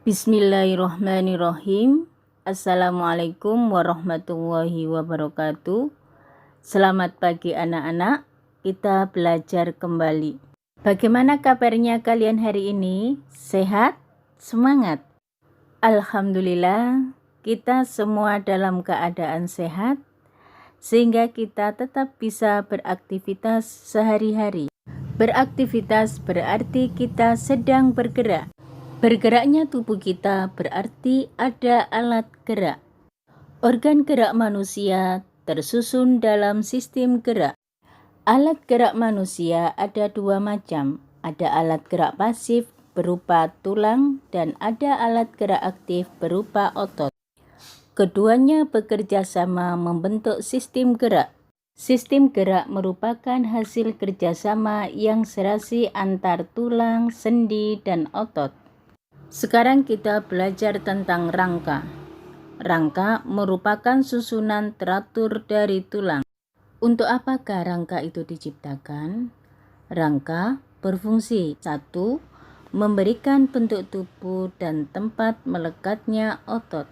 Bismillahirrahmanirrahim. Assalamualaikum warahmatullahi wabarakatuh. Selamat pagi anak-anak, kita belajar kembali. Bagaimana kabarnya kalian hari ini? Sehat? Semangat? Alhamdulillah, kita semua dalam keadaan sehat, sehingga kita tetap bisa beraktivitas sehari-hari. Beraktivitas berarti kita sedang bergerak. Bergeraknya tubuh kita berarti ada alat gerak. Organ gerak manusia tersusun dalam sistem gerak. Alat gerak manusia ada dua macam. Ada alat gerak pasif berupa tulang dan ada alat gerak aktif berupa otot. Keduanya bekerja sama membentuk sistem gerak. Sistem gerak merupakan hasil kerjasama yang serasi antar tulang, sendi, dan otot. Sekarang kita belajar tentang rangka. Rangka merupakan susunan teratur dari tulang. Untuk apakah rangka itu diciptakan? Rangka berfungsi 1. Memberikan bentuk tubuh dan tempat melekatnya otot.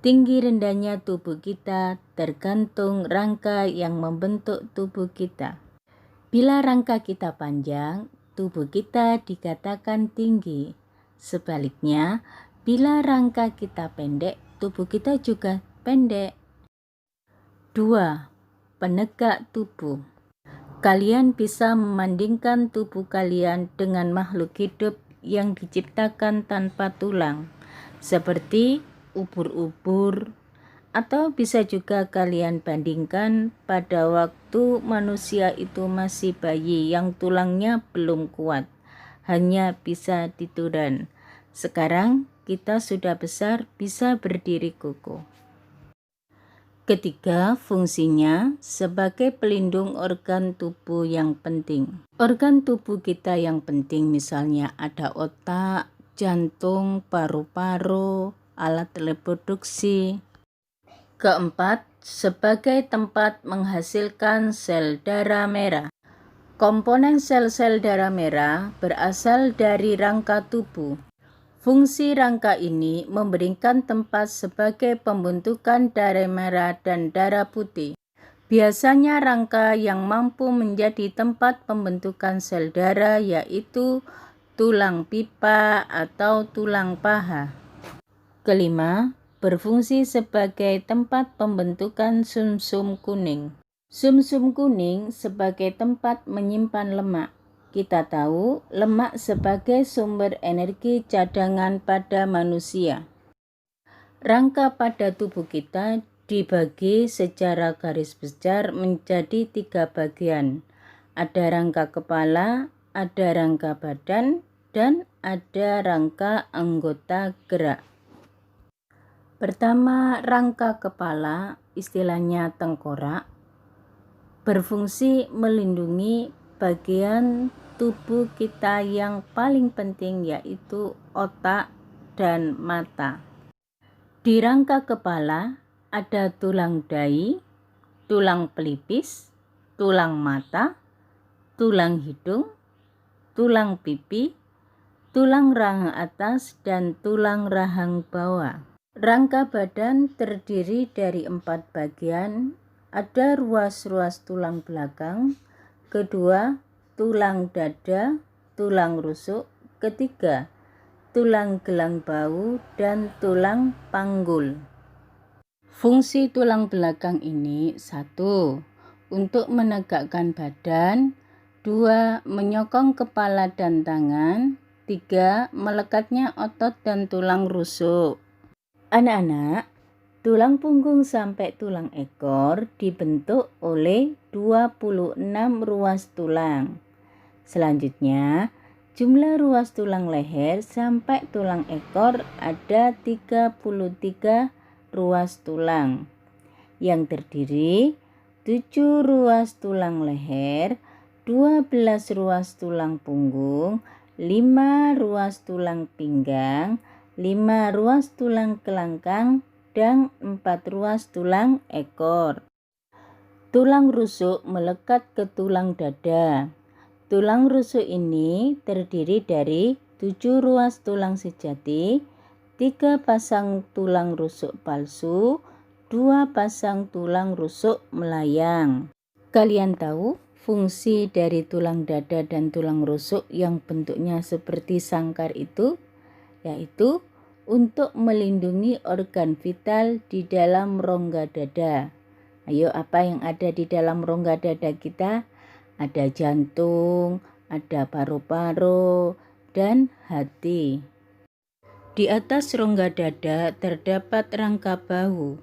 Tinggi rendahnya tubuh kita tergantung rangka yang membentuk tubuh kita. Bila rangka kita panjang, tubuh kita dikatakan tinggi. Sebaliknya, bila rangka kita pendek, tubuh kita juga pendek. 2. Penegak tubuh. Kalian bisa membandingkan tubuh kalian dengan makhluk hidup yang diciptakan tanpa tulang, seperti ubur-ubur, atau bisa juga kalian bandingkan pada waktu manusia itu masih bayi yang tulangnya belum kuat, hanya bisa ditudan. Sekarang kita sudah besar, bisa berdiri kokoh. Ketiga, fungsinya sebagai pelindung organ tubuh yang penting. Organ tubuh kita yang penting misalnya ada otak, jantung, paru-paru, alat reproduksi. Keempat, sebagai tempat menghasilkan sel darah merah. Komponen sel-sel darah merah berasal dari rangka tubuh. Fungsi rangka ini memberikan tempat sebagai pembentukan darah merah dan darah putih. Biasanya rangka yang mampu menjadi tempat pembentukan sel darah yaitu tulang pipa atau tulang paha. Kelima, berfungsi sebagai tempat pembentukan sumsum kuning. Sumsum kuning sebagai tempat menyimpan lemak. Kita tahu lemak sebagai sumber energi cadangan pada manusia. Rangka pada tubuh kita dibagi secara garis besar menjadi 3 bagian. Ada rangka kepala, ada rangka badan, dan ada rangka anggota gerak. Pertama, rangka kepala, istilahnya tengkorak, berfungsi melindungi bagian tubuh kita yang paling penting yaitu otak dan mata. Di rangka kepala ada tulang dahi, tulang pelipis, tulang mata, tulang hidung, tulang pipi, tulang rahang atas, dan tulang rahang bawah. Rangka badan terdiri dari 4 bagian. Ada ruas-ruas tulang belakang, kedua tulang dada, tulang rusuk, ketiga tulang gelang bahu, dan tulang panggul. Fungsi tulang belakang ini 1. Untuk menegakkan badan, 2. Menyokong kepala dan tangan, 3. Melekatnya otot dan tulang rusuk. Anak-anak, tulang punggung sampai tulang ekor dibentuk oleh 26 ruas tulang. Selanjutnya, jumlah ruas tulang leher sampai tulang ekor ada 33 ruas tulang, yang terdiri 7 ruas tulang leher, 12 ruas tulang punggung, 5 ruas tulang pinggang, 5 ruas tulang kelangkang, dan 4 ruas tulang ekor. Tulang rusuk melekat ke tulang dada. Tulang rusuk ini terdiri dari 7 ruas tulang sejati, 3 pasang tulang rusuk palsu, 2 pasang tulang rusuk melayang. Kalian tahu fungsi dari tulang dada dan tulang rusuk yang bentuknya seperti sangkar itu? Yaitu untuk melindungi organ vital di dalam rongga dada. Ayo, apa yang ada di dalam rongga dada kita? Ada jantung, ada paru-paru, dan hati. Di atas rongga dada terdapat rangka bahu,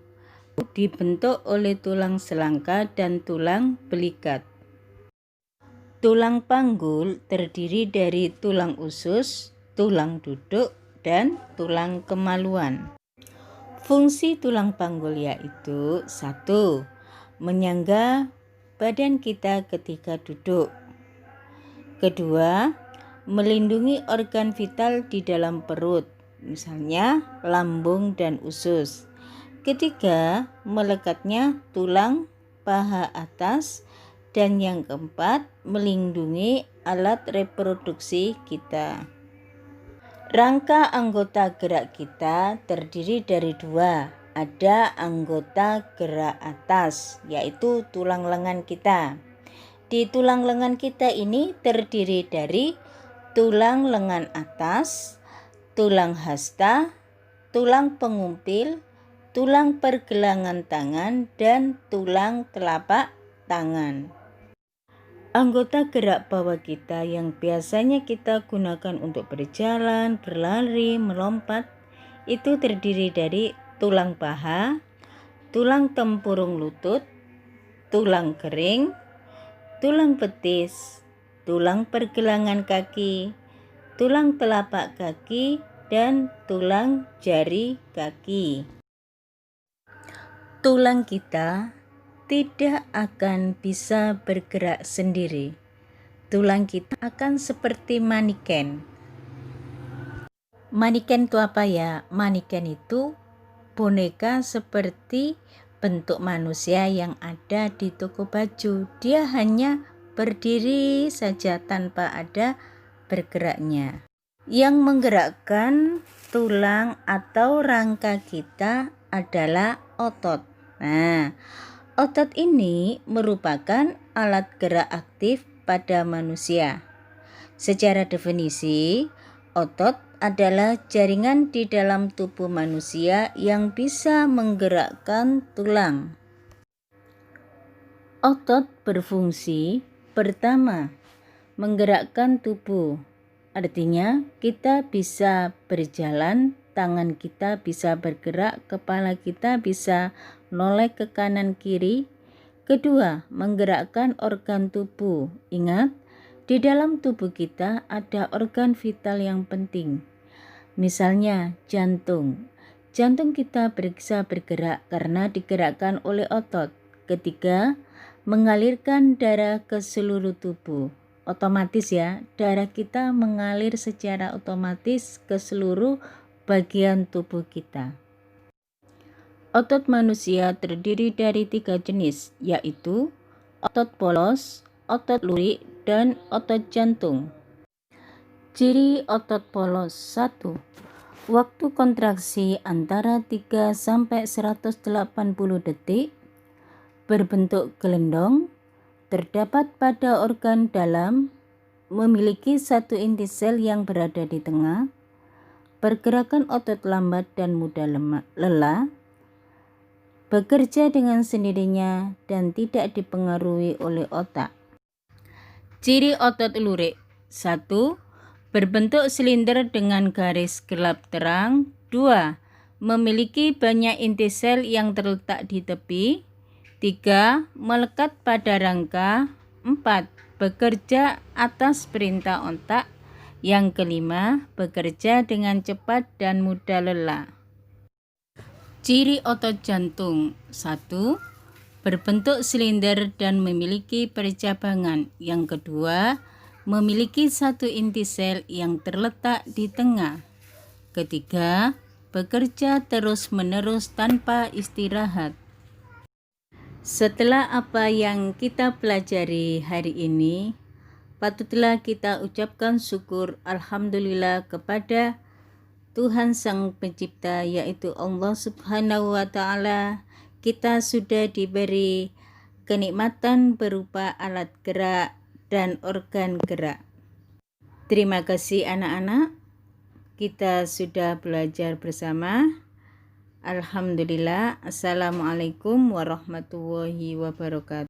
dibentuk oleh tulang selangka dan tulang belikat. Tulang panggul terdiri dari tulang usus, tulang duduk, dan tulang kemaluan. Fungsi tulang panggul yaitu 1. Menyangga badan kita ketika duduk. 2. Melindungi organ vital di dalam perut, misalnya lambung dan usus. 3. Melekatnya tulang paha atas. Dan yang keempat, melindungi alat reproduksi kita. Rangka anggota gerak kita terdiri dari 2. Ada anggota gerak atas, yaitu tulang lengan kita. Di tulang lengan kita ini terdiri dari tulang lengan atas, tulang hasta, tulang pengumpil, tulang pergelangan tangan, dan tulang telapak tangan. Anggota gerak bawah kita yang biasanya kita gunakan untuk berjalan, berlari, melompat, itu terdiri dari tulang paha, tulang tempurung lutut, tulang kering, tulang betis, tulang pergelangan kaki, tulang telapak kaki, dan tulang jari kaki. Tulang kita tidak akan bisa bergerak sendiri. Tulang kita akan seperti maniken. Maniken itu apa ya? Maniken itu boneka seperti bentuk manusia yang ada di toko baju. Dia hanya berdiri saja tanpa ada bergeraknya. Yang menggerakkan tulang atau rangka kita adalah otot. Nah, otot ini merupakan alat gerak aktif pada manusia. Secara definisi, otot adalah jaringan di dalam tubuh manusia yang bisa menggerakkan tulang. Otot berfungsi pertama, menggerakkan tubuh. Artinya, kita bisa berjalan, tangan kita bisa bergerak, kepala kita bisa noleh ke kanan kiri. 2. Menggerakkan organ tubuh. Ingat, di dalam tubuh kita ada organ vital yang penting. Misalnya jantung. Jantung kita bisa bergerak karena digerakkan oleh otot. 3. Mengalirkan darah ke seluruh tubuh. Otomatis ya, darah kita mengalir secara otomatis ke seluruh bagian tubuh kita. Otot manusia terdiri dari 3 jenis, yaitu otot polos, otot lurik, dan otot jantung. Ciri otot polos. 1. Waktu kontraksi antara 3 sampai 180 detik, berbentuk gelendong, terdapat pada organ dalam, memiliki 1 inti sel yang berada di tengah, pergerakan otot lambat dan mudah lelah, bekerja dengan sendirinya dan tidak dipengaruhi oleh otak. Ciri otot lurik. 1. Berbentuk silinder dengan garis gelap terang. 2. Memiliki banyak inti sel yang terletak di tepi. 3. Melekat pada rangka. 4. Bekerja atas perintah otak. Yang kelima, bekerja dengan cepat dan mudah lelah. Ciri otot jantung. 1. Berbentuk silinder dan memiliki percabangan. Yang kedua, memiliki 1 inti sel yang terletak di tengah. Ketiga, bekerja terus-menerus tanpa istirahat. Setelah apa yang kita pelajari hari ini, patutlah kita ucapkan syukur alhamdulillah kepada Tuhan Sang Pencipta, yaitu Allah Subhanahu wa Ta'ala, kita sudah diberi kenikmatan berupa alat gerak dan organ gerak. Terima kasih anak-anak, kita sudah belajar bersama. Alhamdulillah. Assalamualaikum warahmatullahi wabarakatuh.